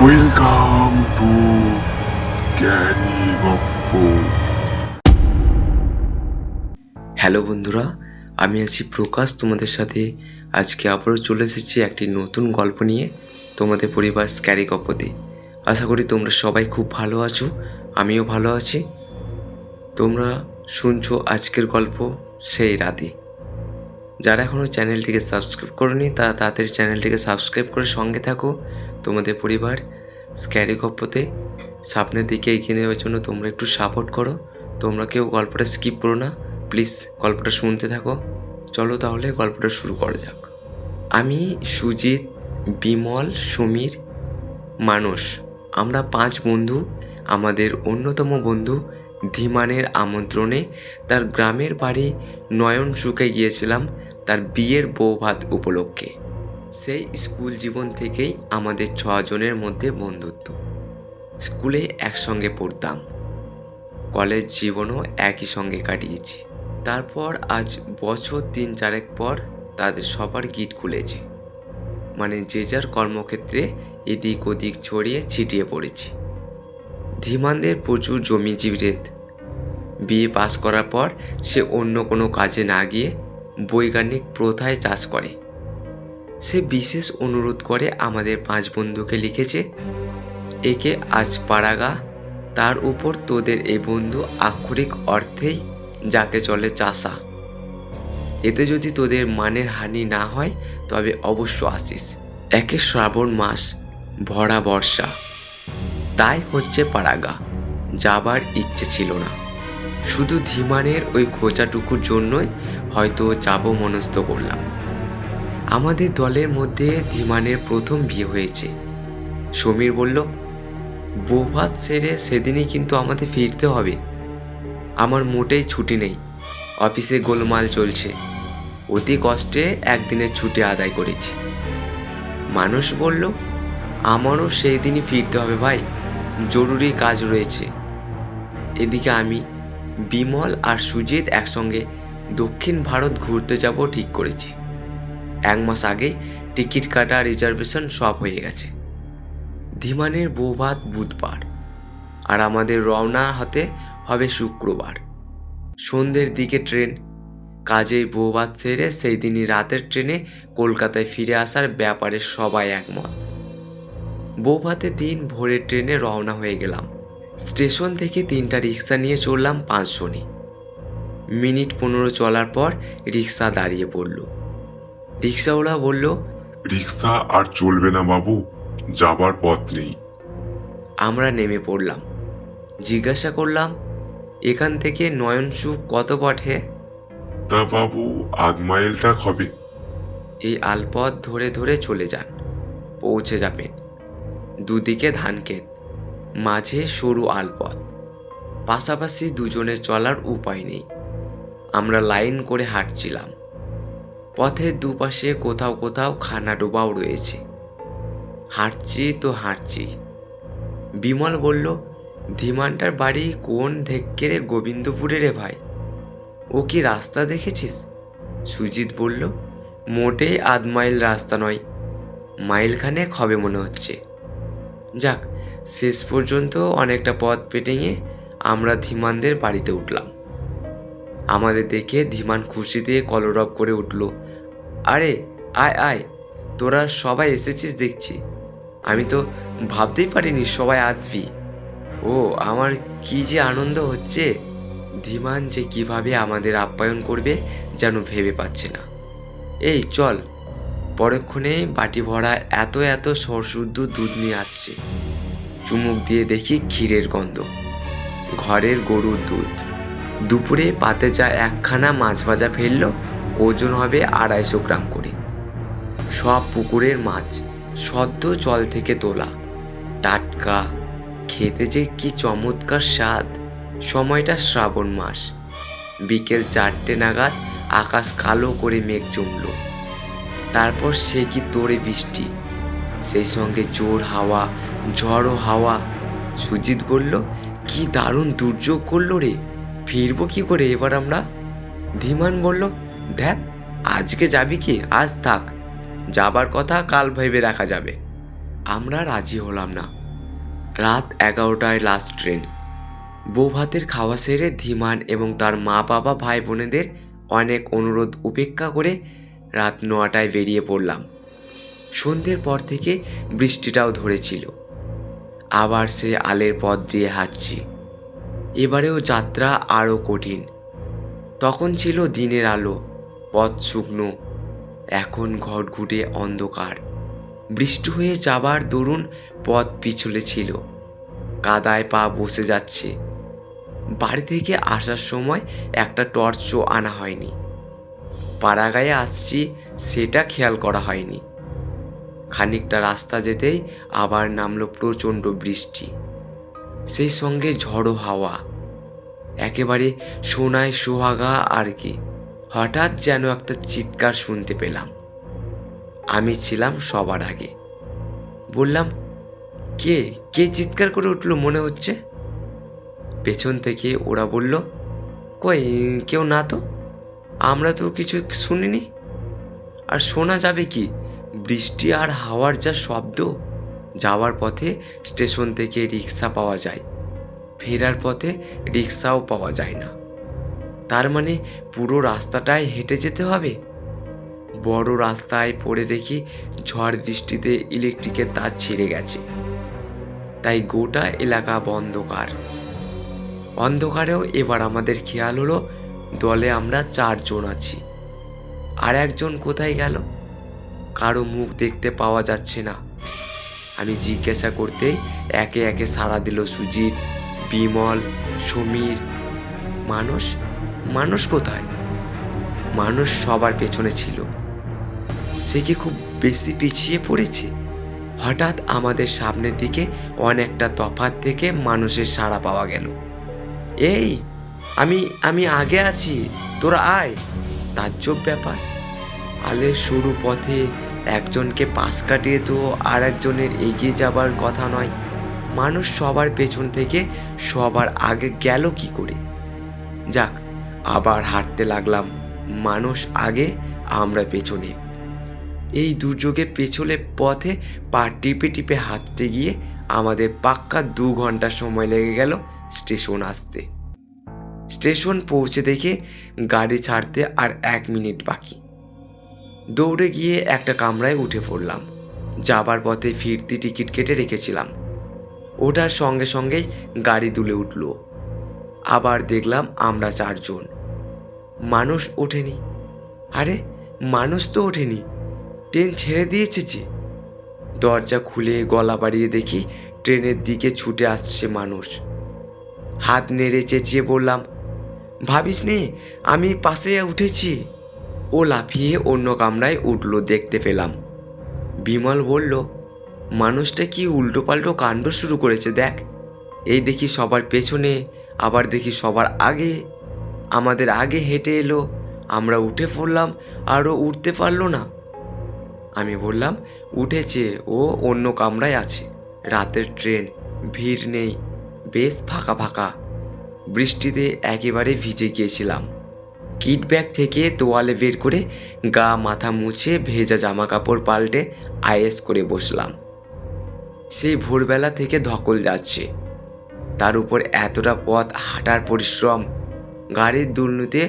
Welcome to scary গপ্প। Hello বন্ধুরা, আমি আছি প্রকাশ তোমাদের সাথে। আজকে আবারও চলে এসেছি একটি নতুন গল্প নিয়ে তোমাদের পরিবার স্ক্যারি গপ্পতে। আশা করি তোমরা সবাই খুব ভালো আছো, আমিও ভালো আছি। তোমরা শুনছো আজকের গল্প সেই রাতে। যারা এখনও চ্যানেলটিকে সাবস্ক্রাইব করোনি তারা তাড়াতাড়ি চ্যানেলটিকে সাবস্ক্রাইব করে সঙ্গে থাকো। তোমাদের পরিবার স্ক্যারি গপ্পতে সামনের দিকে এগিয়ে নেওয়ার জন্য তোমরা একটু সাপোর্ট করো। তোমরা কেউ গল্পটা স্কিপ করো না, প্লিজ গল্পটা শুনতে থাকো। চলো তাহলে গল্পটা শুরু করা যাক। আমি, সুজিত, বিমল, সমীর, মানস, আমরা 5 বন্ধু আমাদের অন্যতম বন্ধু ধীমানের আমন্ত্রণে তার গ্রামের বাড়ি নয়নসুখে গিয়েছিলাম তার বিয়ের বৌভাত উপলক্ষে। সেই স্কুল জীবন থেকেই আমাদের 6 জনের মধ্যে বন্ধুত্ব। স্কুলে একসঙ্গে পড়তাম, কলেজ জীবনও একই সঙ্গে কাটিয়েছি। তারপর আজ বছর 3-4 পর তাদের সবার গিট খুলেছে, মানে যে যার কর্মক্ষেত্রে এদিক ওদিক ছড়িয়ে ছিটিয়ে পড়েছি। ধীমানদের প্রচুর জমি জিরেত। বিয়ে পাস করার পর সে অন্য কোনো কাজে না গিয়ে বৈজ্ঞানিক প্রথায় চাষ করে। সে বিশেষ অনুরোধ করে আমাদের 5 বন্ধুকে লিখেছে, একে আজ পাড়াগা, তার উপর তোদের এই বন্ধু আক্ষরিক অর্থেই যাকে চলে চাষা। এতে যদি তোদের মানের হানি না হয় তবে অবশ্য আসিস। একে শ্রাবণ মাস, ভরা বর্ষা, তাই হচ্ছে পাড়াগা। যাবার ইচ্ছে ছিল না, শুধু ধীমানের ওই খোঁচাটুকুর জন্যই হয়তো যাব মনস্থ করলাম। আমাদের দলের মধ্যে ধীমানের প্রথম বিয়ে হয়েছে। সমীর বলল, বৌভাত সেরে সেদিনই কিন্তু আমাদের ফিরতে হবে। আমার মোটেই ছুটি নেই, অফিসে গোলমাল চলছে, অতি কষ্টে একদিনের ছুটি আদায় করেছি। মানুষ বলল, আমারও সেই দিনই ফিরতে হবে ভাই, জরুরি কাজ রয়েছে। এদিকে আমি, বিমল আর সুজিত একসঙ্গে দক্ষিণ ভারত ঘুরতে যাব ঠিক করেছি। 1 মাস আগেই টিকিট কাটা, রিজার্ভেশন সব হয়ে গেছে। ধীমানের বৌভাত বুধবার আর আমাদের রওনা হতে হবে শুক্রবার। সন্ধ্যের দিকে ট্রেন। কাজেই বৌভাত সেরে সেই দিনই রাতের ট্রেনে কলকাতায় ফিরে আসার ব্যাপারে সবাই একমত। বৌভাতের দিন ভোরের ট্রেনে রওনা হয়ে গেলাম। স্টেশন থেকে 3টা রিক্সা নিয়ে চললাম 5 জনে। মিনিট 15 চলার পর রিক্সা দাঁড়িয়ে পড়ল। রিক্সাওয়ালা বলল, রিক্সা আর চলবে না বাবু, যাবার পথ নেই। আমরা নেমে পড়লাম। জিজ্ঞাসা করলাম, এখান থেকে নয়নসুখ কত পথে? তা বাবু, 1/2 মাইলটা হবে। এই আলপথ ধরে ধরে চলে যান, পৌঁছে যাবেন। দুদিকে ধানক্ষেত, মাঝে সরু আলপথ, পাশাপাশি দুজনের চলার উপায় নেই। আমরা লাইন করে হাঁটছিলাম। পথের দুপাশে কোথাও কোথাও খানা ডোবাও রয়েছে। হাঁটছি তো হাঁটছি। বিমল বলল, ধীমানটার বাড়ি কোন ঢেক্কেরে গোবিন্দপুরে রে ভাই, ও কি রাস্তা দেখেছিস? সুজিত বলল, মোটেই 1/2 মাইল রাস্তা নয়, মাইলখানেক হবে মনে হচ্ছে। যাক, শেষ পর্যন্ত অনেকটা পথ পেরিয়ে আমরা ধীমানদের বাড়িতে উঠলাম। আমাদের দেখে ধীমান খুশিতে কলরব করে উঠল, আরে আয় আয়, তোরা সবাই এসেছিস দেখছি, আমি তো ভাবতেই পারিনি সবাই আসবি। ও আমার কি যে আনন্দ হচ্ছে। ধীমান যে কিভাবে আমাদের আপ্যায়ন করবে যেন ভেবে পাচ্ছে না। এই চল। পরক্ষণেই বাটি ভরা এত এত সরশুদ্ধ দুধ নিয়ে আসছে। চুমুক দিয়ে দেখি ক্ষীরের গন্ধ, ঘরের গরুর দুধ। দুপুরে পাতে যা 1খানা মাছ ভাজা ফেলল, ওজন হবে 250 গ্রাম করে। সব পুকুরের মাছ, সদ্য জল থেকে তোলা, টাটকা, খেতে যে কি চমৎকার স্বাদ। সময়টা শ্রাবণ মাস। বিকেল 4টে নাগাদ আকাশ কালো করে মেঘ জমল। তারপর সে কি তোড়ে বৃষ্টি, সেই সঙ্গে জোর হাওয়া, ঝড়ো হাওয়া। সুজিত বলল, কি দারুণ দুর্যোগ করলো রে, ফিরবো কি করে এবার আমরা? ধীমান বলল, দেখ, আজকে যাবি কি, আজ থাক, যাবার কথা কাল ভেবে দেখা যাবে। আমরা রাজি হলাম না। রাত 11টায় লাস্ট ট্রেন। বউ ভাতের খাওয়া সেরে ধীমান এবং তার মা বাবা ভাই বোনেদের অনেক অনুরোধ উপেক্ষা করে রাত 9টায় বেরিয়ে পড়লাম। সন্ধ্যের পর থেকে বৃষ্টিটাও ধরেছিল। আবার সে আলের পথ দিয়ে হাঁটছি। এবারেও যাত্রা আরও কঠিন। তখন ছিল দিনের আলো, পথ শুকনো। এখন ঘটঘুটে অন্ধকার। বৃষ্টি হয়ে যাবার দরুন পথ পিছলে ছিল, কাদায় পা বসে যাচ্ছে। বাড়ি থেকে আসার সময় একটা টর্চও আনা হয়নি। পাড়াগায়ে আসছি সেটা খেয়াল করা হয়নি। খানিকটা রাস্তা যেতেই আবার নামলো প্রচণ্ড বৃষ্টি, সেই সঙ্গে ঝড়ো হাওয়া, একেবারে সোনায় সোহাগা আর কি। হঠাৎ যেন একটা চিৎকার শুনতে পেলাম। আমি ছিলাম সবার আগে। বললাম, কে কে চিৎকার করে উঠলো মনে হচ্ছে? পেছন থেকে ওরা বলল, কই কেউ না তো, আমরা তো কিছু শুনিনি। আর শোনা যাবে কি, বৃষ্টি আর হাওয়ার যা শব্দ। যাওয়ার পথে স্টেশন থেকে রিক্সা পাওয়া যায়, ফেরার পথে রিক্সাও পাওয়া যায় না। তার মানে পুরো রাস্তাটাই হেঁটে যেতে হবে। বড় রাস্তায় পড়ে দেখি ঝড় বৃষ্টিতে ইলেকট্রিকের তার ছিঁড়ে গেছে, তাই গোটা এলাকা অন্ধকার। অন্ধকারেও এবার আমাদের খেয়াল হলো দলে আমরা 4 জন আছি। আর একজন কোথায় গেল? কারো মুখ দেখতে পাওয়া যাচ্ছে না। আমি জিজ্ঞাসা করতেই একে একে সাড়া দিল সুজিত, বিমল, সমীর। মানুষ মানুষ কোথায়? মানুষ সবার পেছনে ছিল। সে কি খুব বেশি পিছিয়ে পড়েছে? হঠাৎ আমাদের সামনের দিকে অনেকটা তফাৎ থেকে মানুষের সাড়া পাওয়া গেল। এই, আমি আমি আগে আছি, তোরা আয়। তাজ্জব ব্যাপার। আলের সরু পথে একজনকে পাশ কাটিয়ে তো আর একজনের এগিয়ে যাবার কথা নয়। মানুষ সবার পেছন থেকে সবার আগে গেল কি করে? যাক, আবার হাঁটতে লাগলাম। মানুষ আগে, আমরা পেছনে। এই দুর্যোগে পেছলে পথে পা টিপে টিপে হাঁটতে গিয়ে আমাদের পাক্কা 2 ঘন্টা সময় লেগে গেল স্টেশন আসতে। স্টেশন পৌঁছে দেখে গাড়ি ছাড়তে আর 1 মিনিট বাকি। দৌড়ে গিয়ে একটা কামরায় উঠে পড়লাম। যাবার পথে ফিরতি টিকিট কেটে রেখেছিলাম। ওঠার সঙ্গে সঙ্গেই গাড়ি দুলে উঠল। আবার দেখলাম আমরা 4 জন। মানুষ ওঠেনি। আরে, মানুষ তো ওঠেনি, ট্রেন ছেড়ে দিয়েছে যে। দরজা খুলে গলা বাড়িয়ে দেখি ট্রেনের দিকে ছুটে আসছে মানুষ। হাত নেড়ে চেঁচিয়ে বললাম, ভাবিস নে, আমি পাশে উঠেছি। ও লাফিয়ে অন্য কামরায় উঠল, দেখতে পেলাম। বিমল বলল, মানুষটা কি উল্টোপাল্টো কাণ্ড শুরু করেছে দেখ। এই দেখি সবার পেছনে, আবার দেখি সবার আগে। আমাদের আগে হেঁটে এলো, আমরা উঠে পড়লাম, আরও উঠতে পারলো না। আমি বললাম, উঠেছে, ও অন্য কামরায় আছে। রাতের ট্রেন, ভিড় নেই, বেশ ফাঁকা ফাঁকা। বৃষ্টিতে একেবারে ভিজে গিয়েছিলাম। কিট ব্যাগ থেকে তোয়ালে বের করে গা মাথা মুছে ভেজা জামা কাপড় পাল্টে আয়েস করে বসলাম। সেই ভোরবেলা থেকে ধকল যাচ্ছে, তার উপর এতটা পথ হাঁটার পরিশ্রম। গাড়ির দুলতে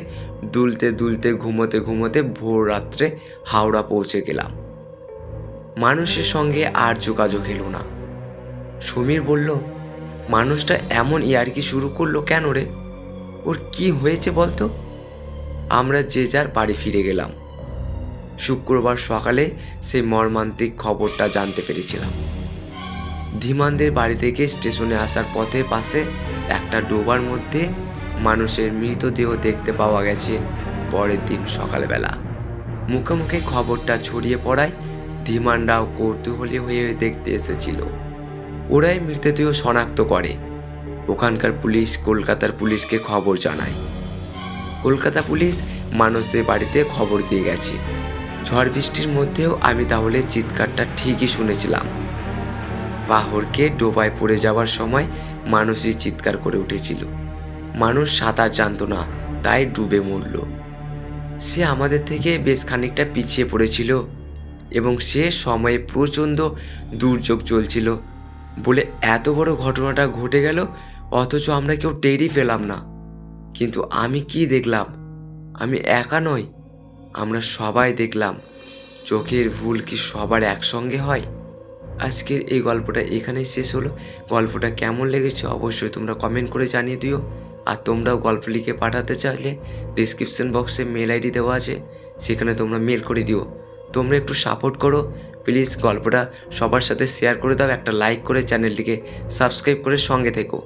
দুলতে দুলতে ঘুমোতে ঘুমোতে ভোর রাত্রে হাওড়া পৌঁছে গেলাম। মানুষের সঙ্গে আর যোগাযোগ এলো না। সমীর বলল, মানুষটা এমন ইয়ার্কি শুরু করলো কেন রে? ওর কি হয়েছে বলতো? আমরা যে যার বাড়ি ফিরে গেলাম। শুক্রবার সকালে সেই মর্মান্তিক খবরটা জানতে পেরেছিলাম। ধীমানদের বাড়ি থেকে স্টেশনে আসার পথের পাশে একটা ডোবার মধ্যে মানুষের মৃতদেহ দেখতে পাওয়া গেছে পরের দিন সকালবেলা। মুখে মুখে খবরটা ছড়িয়ে পড়ায় ধীমানরাও কৌতূহলী হয়ে দেখতে এসেছিল। ওরাই মৃতদেহ শনাক্ত করে। ওখানকার পুলিশ কলকাতার পুলিশকে খবর জানায়। কলকাতা পুলিশ মানুষদের বাড়িতে খবর দিয়ে গেছে। ঝড় বৃষ্টির মধ্যেও আমি তাহলে চিৎকারটা ঠিকই শুনেছিলাম। পাহড়কে ডোবায় পড়ে যাওয়ার সময় মানুষই চিৎকার করে উঠেছিল। মানুষ সাঁতার জানতো না, তাই ডুবে মরল। সে আমাদের থেকে বেশ খানিকটা পিছিয়ে পড়েছিল। এবং সে সময়ে প্রচণ্ড দুর্যোগ চলছিল বলে এত বড় ঘটনাটা ঘটে গেল, অথচ আমরা কেউ টেরই পেলাম না। কিন্তু আমি কি দেখলাম? আমি একা নই, আমরা সবাই দেখলাম। চোখের ভুল কি সবার একসঙ্গে হয়? আজকের এই গল্পটা এখানেই শেষ হলো। গল্পটা কেমন লেগেছে অবশ্যই তোমরা কমেন্ট করে জানিয়ে দিও। আর তোমরাও গল্প লিখে পাঠাতে চাইলে ডিসক্রিপশন বক্সে মেল আইডি দেওয়া আছে, সেখানে তোমরা মেল করে দিও। তোমরা একটু সাপোর্ট করো প্লিজ, গল্পটা সবার সাথে শেয়ার করে দাও, একটা লাইক করে চ্যানেলটিকে সাবস্ক্রাইব করে সঙ্গে থেকো।